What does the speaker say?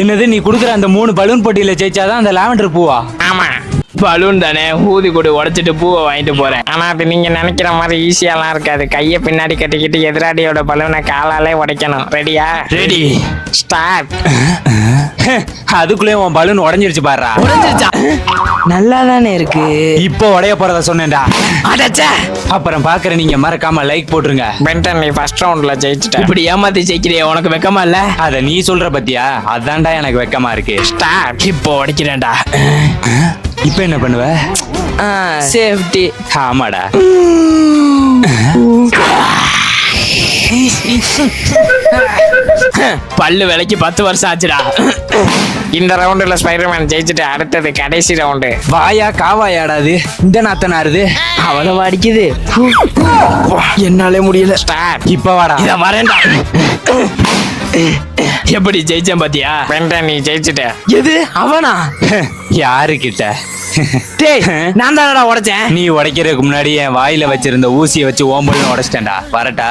என்னது நீ குடுக்குற அந்த 3 பலூன் போட்டியில ஜெயிச்சாதான் அந்த லாவெண்டர் பூவா? ஆமா, பலூன் தானே, ஊதி கொடு, உடைச்சிட்டு பூவை வாங்கிட்டு போறேன். ஆனா அது நீங்க நினைக்கிற மாதிரி ஈஸியாலாம் இருக்காது. கையை பின்னாடி கட்டிக்கிட்டு எதிராளியோட பலூனை காலாலே உடைக்கணும். ரெடியா? ரெடி. ஸ்டார்ட். அதுக்குள்ளே உன் பலூன் உடைஞ்சிருச்சு பாருடா. உடைஞ்சிருச்சா? நல்லா தானே இருக்கு. இப்போ உடைய போறத சொன்னேன்டா. அடச்சே. அப்புறம் பாக்குற நீங்க மறக்காம லைக் போட்டுருங்க. பென்டன், நீ ஃபர்ஸ்ட் ரவுண்ட்ல ஜெயிச்சிட்ட. இப்படி ஏமாத்தி ஜெயிக்கிறிய, உனக்கு வெக்கமா இல்ல? அத நீ சொல்ற பத்தியா? அதான்டா எனக்கு வெக்கமா இருக்கு. ஸ்டார்ட். இப்போ உடைக்கிறேன்டா. இப்ப என்ன பண்ணுவ? சேஃப்டி. ஆமாடா. பல்லு விலைக்கு 10 வருஷம் ஆச்சுடா. இந்த ரவுண்டுல ஸ்பைடர்மேன் ஜெயிச்சுட்டு அடுத்தது கடைசி ரவுண்டு. வாயா காவாயாடாது இந்த நாத்தனாருது. அவ்வளவு அடிக்குது, என்னாலே முடியல. ஸ்டார்ட். இப்ப வாடா. இத வரேன்டா. எப்படி ஜெயிச்சேன் பாத்தியா? பென்டன், நீ ஜெயிச்சுட்ட. எது அவனா? யாரு கிட்ட? டேய், நான் தானடா உடைச்சேன். நீ உடைக்கிறதுக்கு முன்னாடி என் வாயில வச்சிருந்த ஊசியை வச்சு ஓம்பல்னு உடைச்சிட்டேன்டா. வரட்டா?